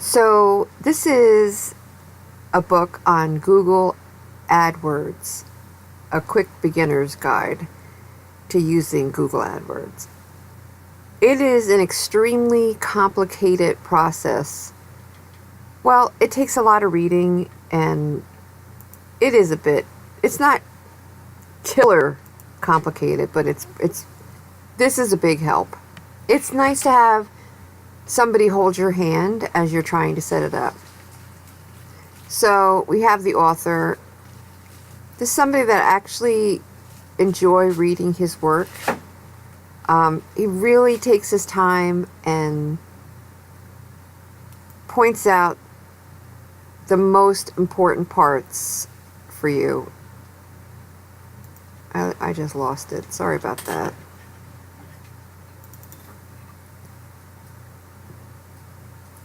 So this is a book on Google AdWords, a quick beginner's guide to using Google AdWords. It is an extremely complicated process. Well, it takes a lot of reading, and it's not killer complicated, but this is a big help. It's nice to have somebody hold your hand as you're trying to set it up. So we have the author. This is somebody that I actually enjoy reading his work. He really takes his time and points out the most important parts for you. I just lost it. Sorry about that.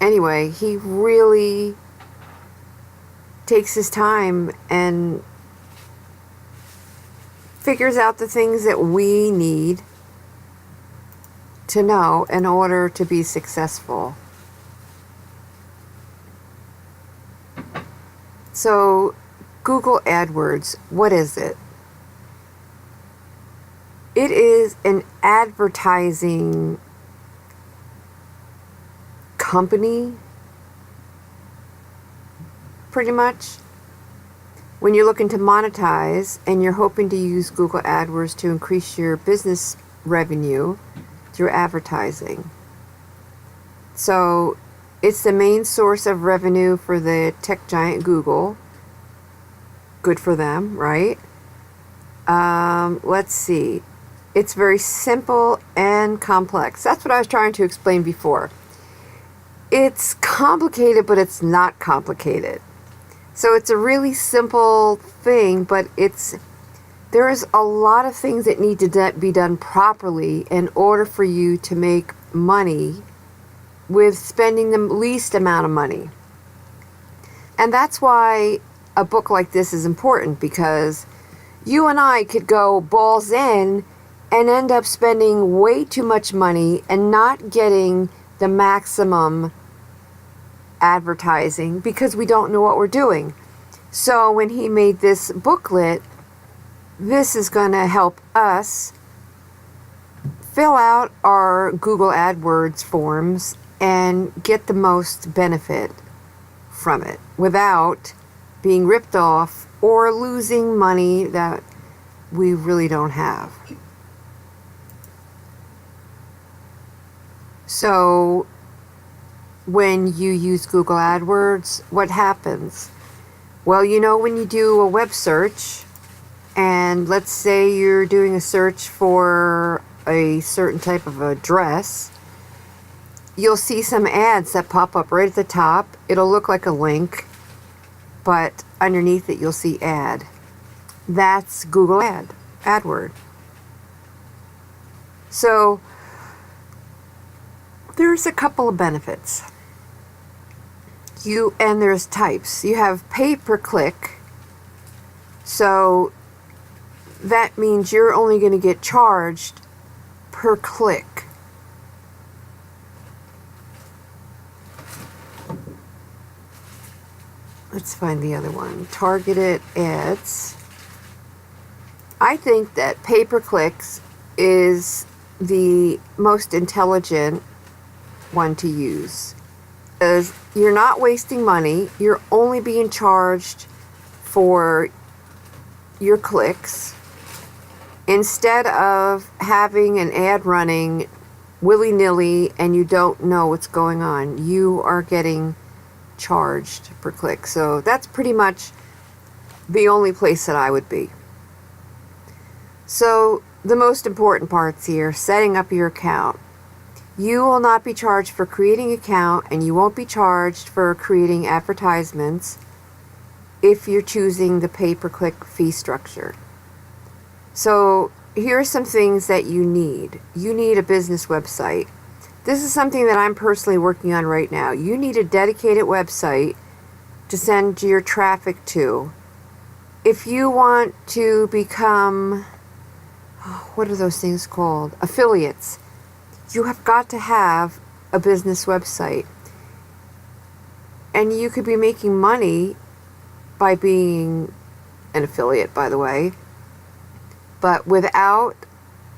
Anyway, he really takes his time and figures out the things that we need to know in order to be successful. So, Google AdWords, what is it? It is an advertising company, pretty much. When you're looking to monetize and you're hoping to use Google AdWords to increase your business revenue through advertising. So it's the main source of revenue for the tech giant Google. Good for them, right? Let's see. It's very simple and complex. That's what I was trying to explain before. It's complicated, but it's not complicated. So it's a really simple thing, but there's a lot of things that need to be done properly in order for you to make money with spending the least amount of money. And that's why a book like this is important, because you and I could go balls in and end up spending way too much money and not getting the maximum advertising because we don't know what we're doing. So when he made this booklet, this is going to help us fill out our Google AdWords forms and get the most benefit from it without being ripped off or losing money that we really don't have. So when you use Google AdWords, what happens? Well, when you do a web search, and let's say you're doing a search for a certain type of a dress, you'll see some ads that pop up right at the top. It'll look like a link, but underneath it you'll see ad. That's Google AdWord. So there's a couple of benefits. And there's types. You have pay per click. So that means you're only going to get charged per click. Let's find the other one. Targeted ads. I think that pay per clicks is the most intelligent one to use. Because you're not wasting money, you're only being charged for your clicks instead of having an ad running willy-nilly and you don't know what's going on. You are getting charged per click. So that's pretty much the only place that I would be. So the most important parts here, setting up your account. You will not be charged for creating an account, and you won't be charged for creating advertisements if you're choosing the pay-per-click fee structure. So here are some things that you need. You need a business website. This is something that I'm personally working on right now. You need a dedicated website to send your traffic to. If you want to become, what are those things called? Affiliates. You have got to have a business website. And you could be making money by being an affiliate, by the way. But without,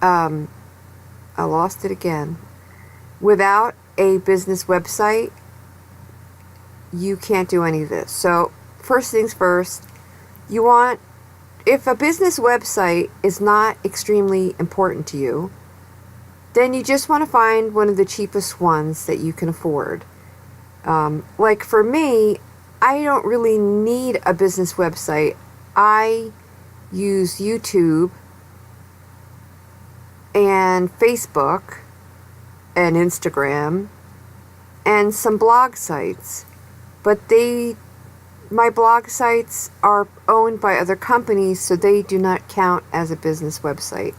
I lost it again. Without a business website, you can't do any of this. So first things first, if a business website is not extremely important to you, then you just want to find one of the cheapest ones that you can afford. Like for me, I don't really need a business website. I use YouTube and Facebook and Instagram and some blog sites. But my blog sites are owned by other companies, so they do not count as a business website.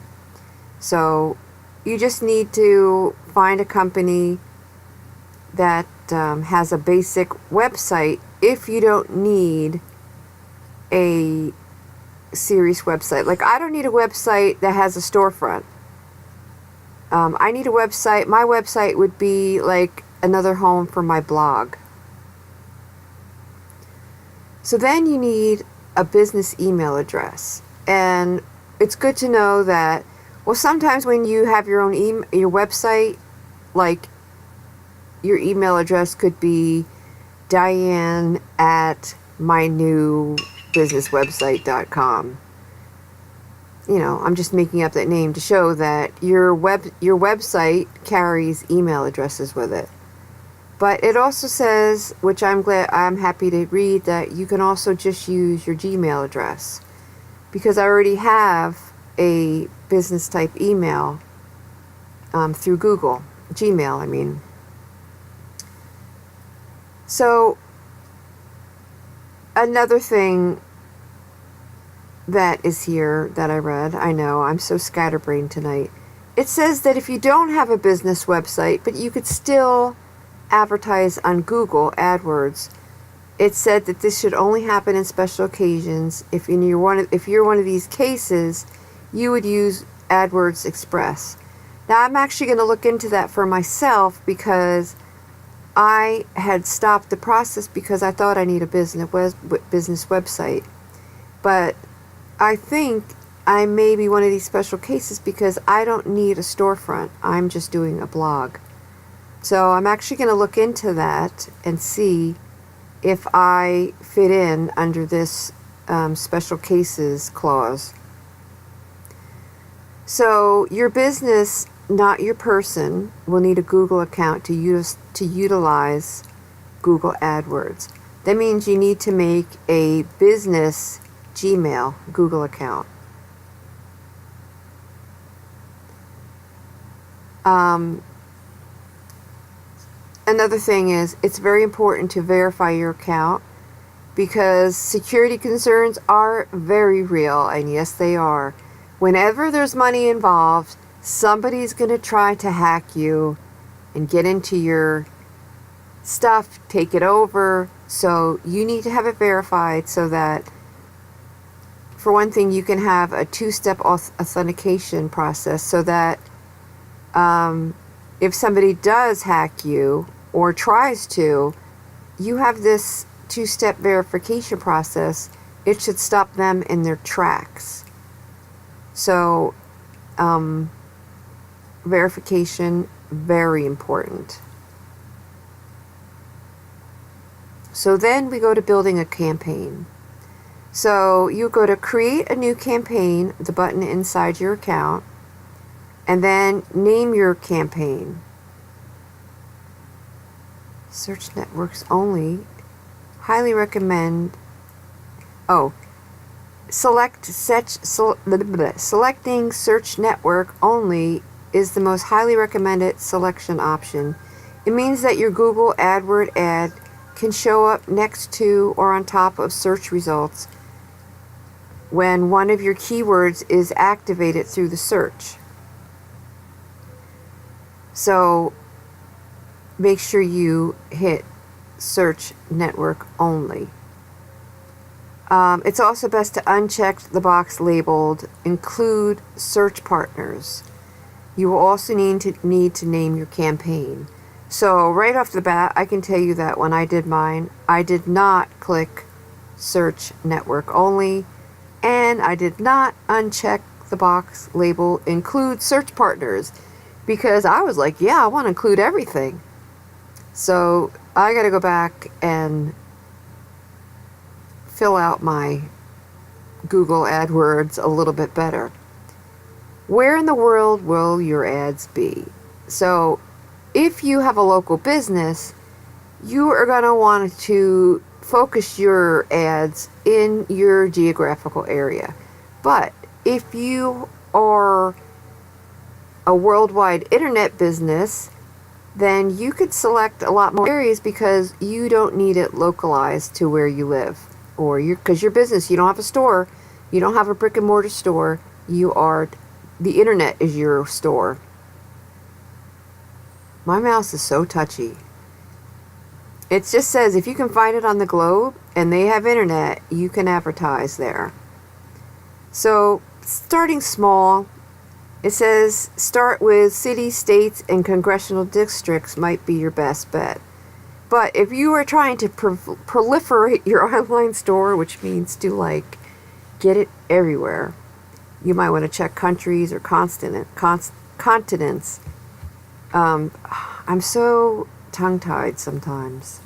So you just need to find a company that has a basic website if you don't need a serious website. Like, I don't need a website that has a storefront. I need a website. My website would be like another home for my blog. So then you need a business email address. And it's good to know that, well, sometimes when you have your own your website, like your email address could be diane@mynewbusinesswebsite.com. You know, I'm just making up that name to show that your website carries email addresses with it. But it also says, which I'm happy to read, that you can also just use your Gmail address, because I already have a business type email through Google Gmail, I mean. So another thing that is here that I read, I know I'm so scatterbrained tonight. It says that if you don't have a business website, but you could still advertise on Google AdWords, it said that this should only happen in special occasions. If you're one of these cases, you would use AdWords Express. Now, I'm actually going to look into that for myself, because I had stopped the process because I thought I need a business website. But I think I may be one of these special cases because I don't need a storefront. I'm just doing a blog. So I'm actually going to look into that and see if I fit in under this special cases clause. So your business, not your person, will need a Google account to utilize Google AdWords. That means you need to make a business Gmail Google account. Another thing is, it's very important to verify your account, because security concerns are very real, and yes, they are. Whenever there's money involved, somebody's going to try to hack you and get into your stuff, take it over. So you need to have it verified so that, for one thing, you can have a two-step authentication process so that if somebody does hack you or tries to, you have this two-step verification process. It should stop them in their tracks. So verification, very important. So then we go to building a campaign. So you go to create a new campaign, the button inside your account, and then name your campaign. Search networks only. Highly recommend. Selecting search network only is the most highly recommended selection option. It means that your Google AdWord ad can show up next to or on top of search results when one of your keywords is activated through the search. So make sure you hit search network only. It's also best to uncheck the box labeled include search partners. You will also need to name your campaign. So right off the bat, I can tell you that when I did mine, I did not click search network only, and I did not uncheck the box label include search partners, because I was like, yeah, I want to include everything. So I got to go back and fill out my Google AdWords a little bit better. Where in the world will your ads be? So if you have a local business, you are going to want to focus your ads in your geographical area. But if you are a worldwide internet business, then you could select a lot more areas because you don't need it localized to where you live. Or because your business, you don't have a store, you don't have a brick and mortar store, the internet is your store. My mouse is so touchy. It just says if you can find it on the globe and they have internet, you can advertise there. So starting small, it says start with cities, states, and congressional districts might be your best bet. But if you are trying to proliferate your online store, which means to get it everywhere, you might want to check countries or continents. I'm so tongue-tied sometimes.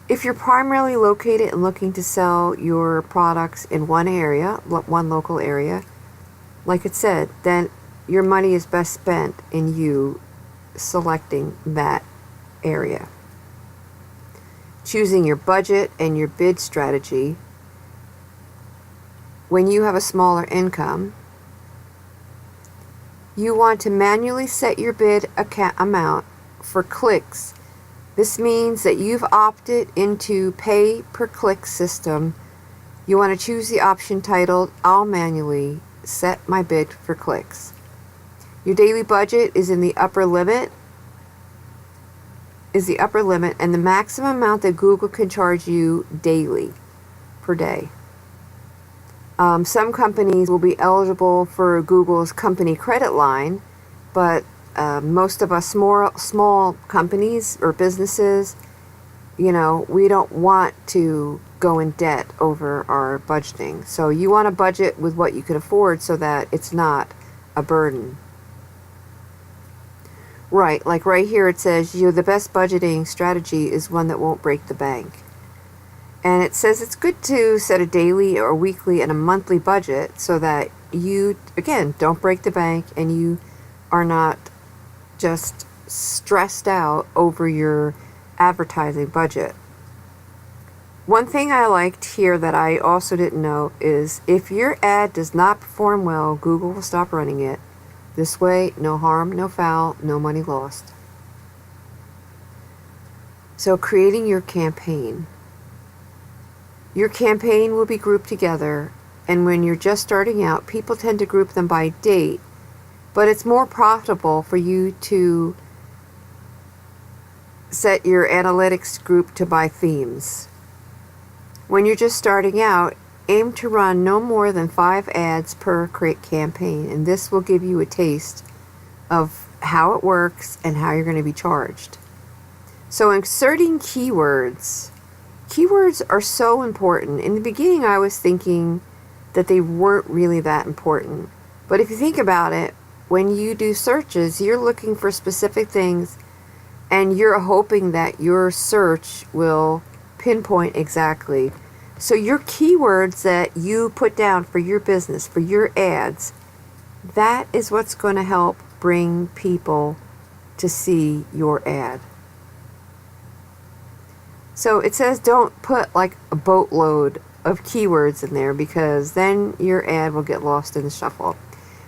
If you're primarily located and looking to sell your products in one local area, like it said, then your money is best spent in you selecting that area. Choosing your budget and your bid strategy. When you have a smaller income, you want to manually set your bid amount for clicks. This means that you've opted into pay per click system. You want to choose the option titled I'll manually set my bid for clicks. Your daily budget is the upper limit, and the maximum amount that Google can charge you daily per day. Some companies will be eligible for Google's company credit line, but most of us small companies or businesses, we don't want to go in debt over our budgeting. So you want to budget with what you can afford so that it's not a burden. Right, like right here it says the best budgeting strategy is one that won't break the bank. And it says it's good to set a daily or weekly and a monthly budget so that you, again, don't break the bank and you are not just stressed out over your advertising budget. One thing I liked here that I also didn't know is if your ad does not perform well, Google will stop running it. This way, no harm, no foul, no money lost. So creating your campaign. Your campaign will be grouped together, and when you're just starting out, people tend to group them by date, but it's more profitable for you to set your analytics group to by themes. When you're just starting out, aim to run no more than 5 ads per campaign, and this will give you a taste of how it works and how you're going to be charged. So inserting keywords. Keywords are so important. In the beginning, I was thinking that they weren't really that important. But if you think about it, when you do searches, you're looking for specific things, and you're hoping that your search will pinpoint exactly. So your keywords that you put down for your business, for your ads, that is what's going to help bring people to see your ad. So it says don't put a boatload of keywords in there because then your ad will get lost in the shuffle,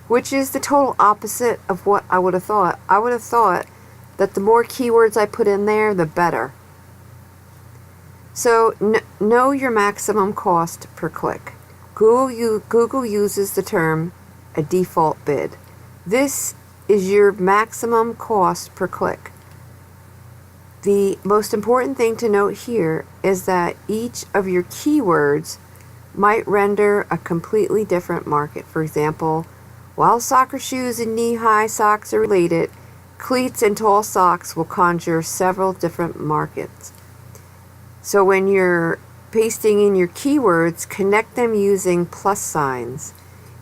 which is the total opposite of what I would have thought. I would have thought that the more keywords I put in there, the better. So know your maximum cost per click. Google uses the term a default bid. This is your maximum cost per click. The most important thing to note here is that each of your keywords might render a completely different market. For example, while soccer shoes and knee-high socks are related, cleats and tall socks will conjure several different markets. So when you're pasting in your keywords, connect them using plus signs.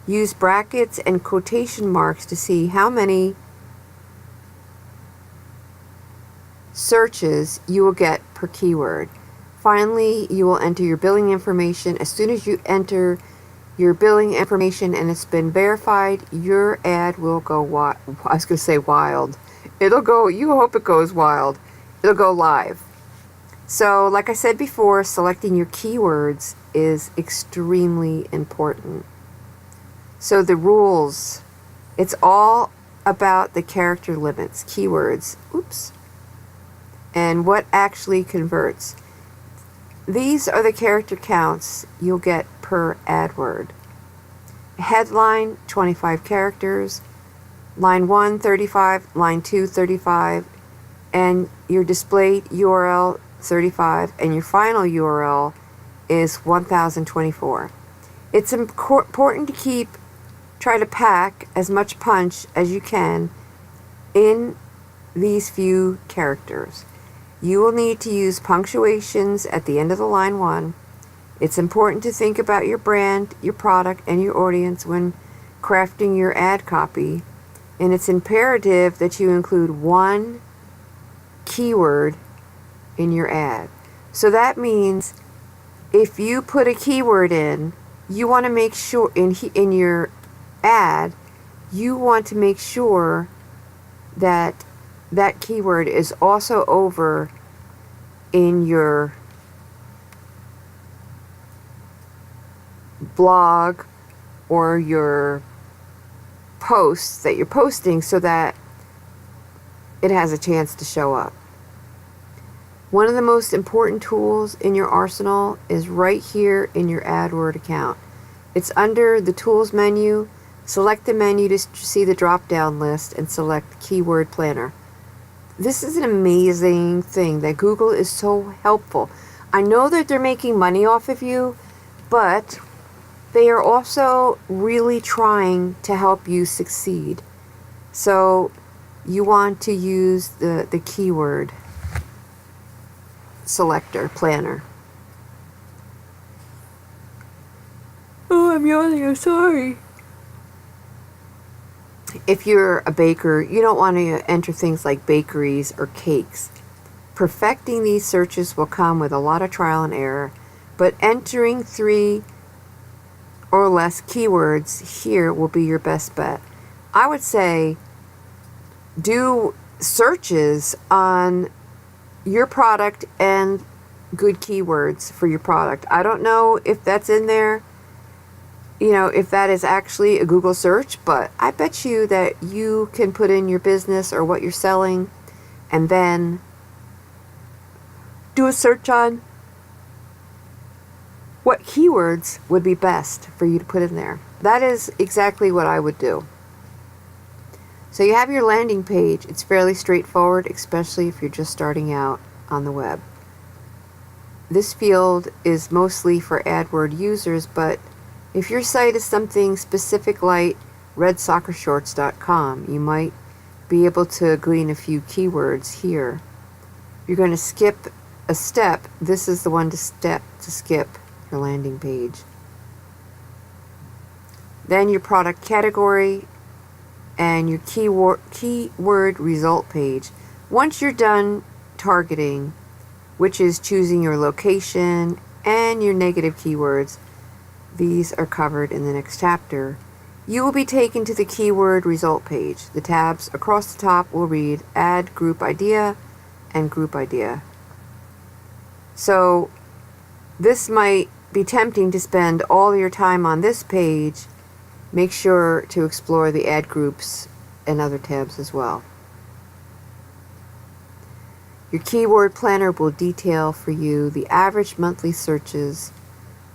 Use brackets and quotation marks to see how many searches you will get per keyword. Finally, you will enter your billing information. As soon as you enter your billing information and it's been verified, your ad will go wild. I was going to say wild. It'll go, you hope it goes wild. It'll go live. So, like I said before, selecting your keywords is extremely important. So the rules, it's all about the character limits, keywords, and what actually converts. These are the character counts you'll get per AdWord. Headline, 25 characters. Line 1, 35. Line 2, 35. And your displayed URL, 35. And your final URL is 1024. It's important to try to pack as much punch as you can in these few characters. You will need to use punctuations at the end of the line 1. It's important to think about your brand, your product, and your audience when crafting your ad copy. And it's imperative that you include one keyword in your ad. So that means if you put a keyword in, you want to make sure in your ad, you want to make sure that that keyword is also over in your blog or your posts that you're posting so that it has a chance to show up. One of the most important tools in your arsenal is right here in your AdWord account. It's under the Tools menu. Select the menu to see the drop-down list and select Keyword Planner. This is an amazing thing that Google is so helpful. I know that they're making money off of you, but they are also really trying to help you succeed. So you want to use the keyword selector, planner. Oh, I'm yawning, I'm sorry. If you're a baker, you don't want to enter things like bakeries or cakes. Perfecting these searches will come with a lot of trial and error, but entering 3 or less keywords here will be your best bet. I would say do searches on your product and good keywords for your product. I don't know if that's in there, if that is actually a Google search, but I bet you that you can put in your business or what you're selling and then do a search on what keywords would be best for you to put in there. That is exactly what I would do. So you have your landing page. It's fairly straightforward, especially if you're just starting out on the web. This field is mostly for AdWord users, but if your site is something specific like redsoccershorts.com, you might be able to glean a few keywords here. You're going to skip a step. This is the one to skip your landing page. Then your product category and your keyword result page. Once you're done targeting, which is choosing your location and your negative keywords, these are covered in the next chapter, you will be taken to the keyword result page. The tabs across the top will read Add Group Idea and Group Idea. So this might be tempting to spend all your time on this page. Make sure to explore the ad groups and other tabs as well. Your keyword planner will detail for you the average monthly searches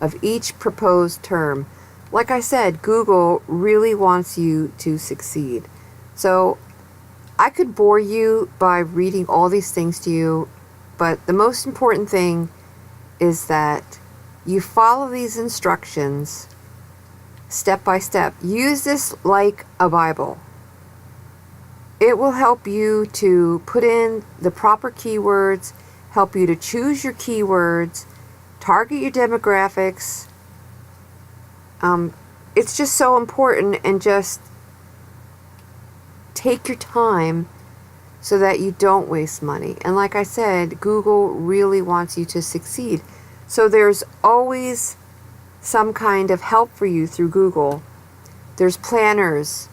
of each proposed term. Like I said, Google really wants you to succeed. So I could bore you by reading all these things to you, but the most important thing is that you follow these instructions step by step. Use this like a Bible. It will help you to put in the proper keywords, help you to choose your keywords, target your demographics. It's just so important, and just take your time so that you don't waste money. And like I said, Google really wants you to succeed. So there's always some kind of help for you through Google. There's planners,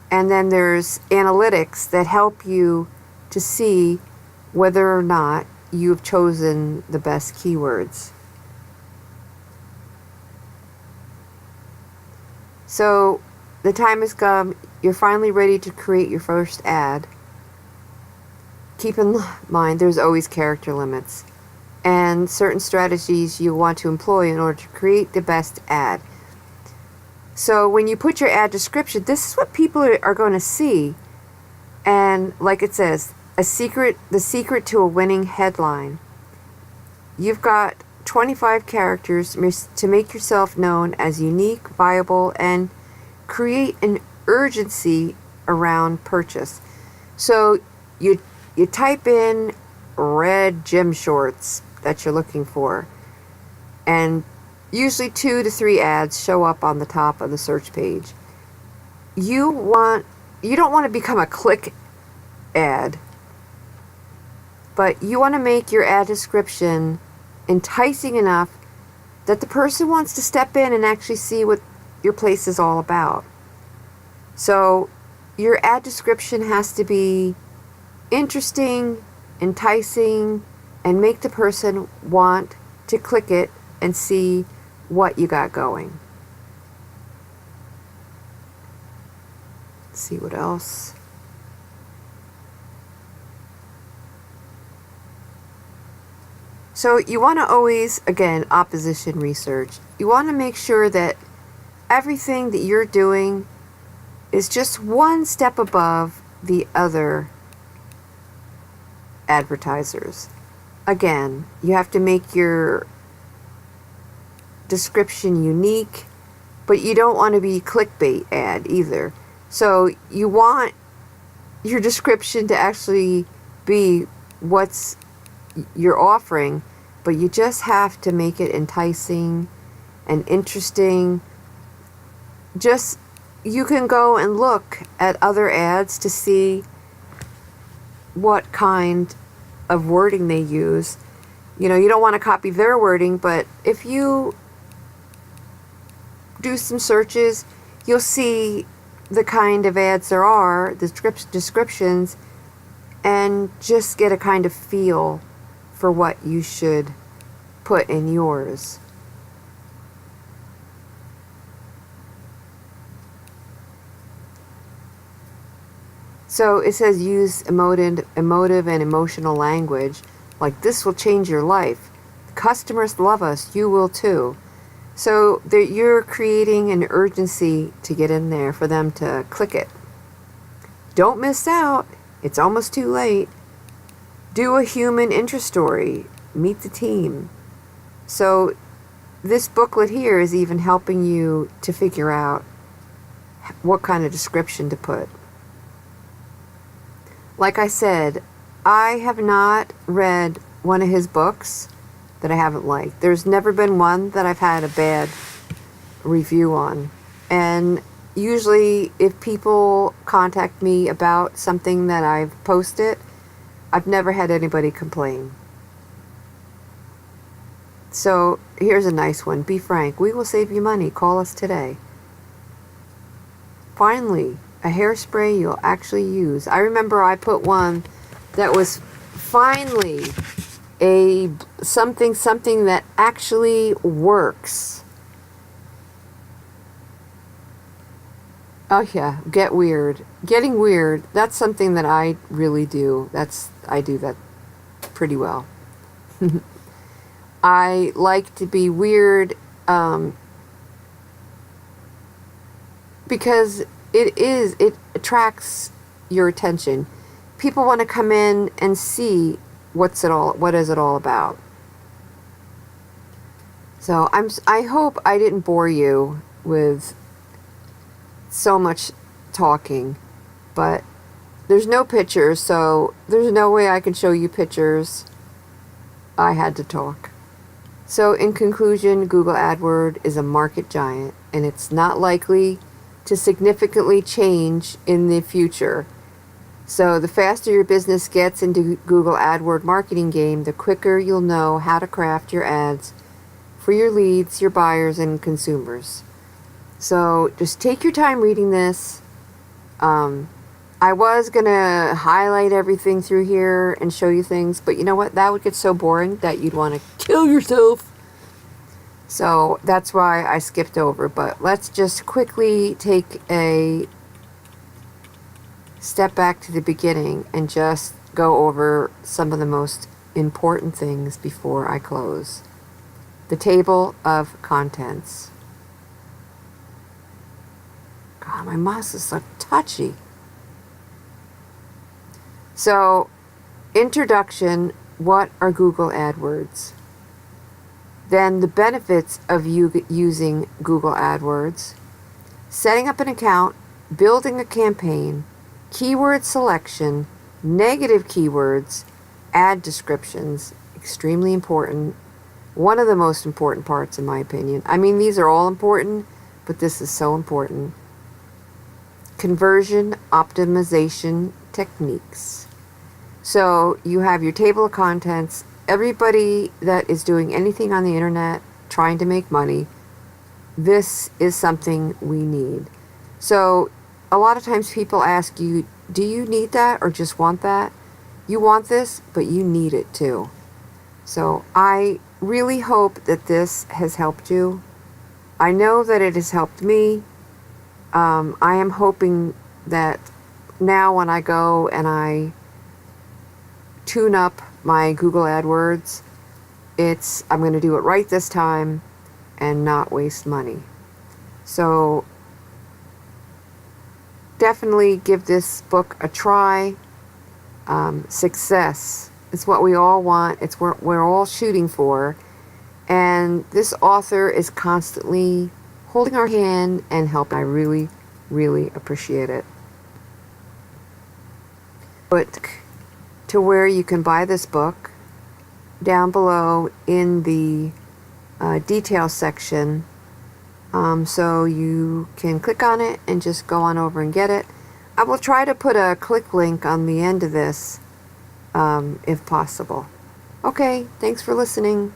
and then there's analytics that help you to see whether or not you've chosen the best keywords. So the time has come. You're finally ready to create your first ad. Keep in mind there's always character limits and certain strategies you want to employ in order to create the best ad. So when you put your ad description, this is what people are going to see. And like it says, the secret to a winning headline. You've got 25 characters to make yourself known as unique, viable, and create an urgency around purchase. So you type in red gym shorts that you're looking for, and usually 2 to 3 ads show up on the top of the search page. You don't want to become a click ad, but you want to make your ad description enticing enough that the person wants to step in and actually see what your place is all about. So your ad description has to be interesting, enticing, and make the person want to click it and see what you got going. Let's see what else. So you want to always, again, opposition research. You want to make sure that everything that you're doing is just one step above the other advertisers. Again, you have to make your description unique, but you don't want to be clickbait ad either. So you want your description to actually be what's you're offering, but you just have to make it enticing and interesting. Just, you can go and look at other ads to see what kind of wording they use. You know, you don't want to copy their wording, but if you do some searches, you'll see the kind of ads there are, the descriptions, and just get a kind of feel for what you should put in yours. So it says use emotive and emotional language, like this will change your life. Customers love us, you will too. So you're creating an urgency to get in there for them to click it. Don't miss out. It's almost too late. Do a human interest story. Meet the team. So this booklet here is even helping you to figure out what kind of description to put. Like I said, I have not read one of his books that I haven't liked. There's never been one that I've had a bad review on. And usually if people contact me about something that I've posted, I've never had anybody complain. So here's a nice one. Be frank. We will save you money. Call us today. Finally, a hairspray you'll actually use. I remember I put one that was finally a something that actually works. Oh yeah, get weird. Getting weird, that's something that I really do. I do that pretty well. I like to be weird because it attracts your attention. People want to come in and see what is it all about. So I hope I didn't bore you with so much talking. but there's no pictures, so there's no way I can show you pictures. I had to talk. So in conclusion, Google AdWord is a market giant, and it's not likely to significantly change in the future. So the faster your business gets into Google AdWord marketing game, the quicker you'll know how to craft your ads for your leads, your buyers, and consumers. So just take your time reading this. I was going to highlight everything through here and show you things, but you know what? That would get so boring that you'd want to kill yourself. So that's why I skipped over. But let's just quickly take a step back to the beginning and just go over some of the most important things before I close. The table of contents. God, my mouse is so touchy. So, introduction, what are Google AdWords? Then the benefits of using Google AdWords, setting up an account, building a campaign, keyword selection, negative keywords, ad descriptions, extremely important. One of the most important parts in my opinion. I mean, these are all important, but this is so important. Conversion optimization techniques. So you have your table of contents. Everybody that is doing anything on the internet trying to make money, this is something we need. So a lot of times people ask you, do you need that or just want that? You want this, but you need it too. So I really hope that this has helped you. I know that it has helped me. I am hoping that now when I go and I tune up my Google AdWords, I'm going to do it right this time and not waste money. So definitely give this book a try. Success is what we all want. It's what we're all shooting for. And this author is constantly holding our hand and helping. I really, really appreciate it. But to where you can buy this book down below in the details section, so you can click on it and just go on over and get it. I will try to put a click link on the end of this if possible. Okay, thanks for listening.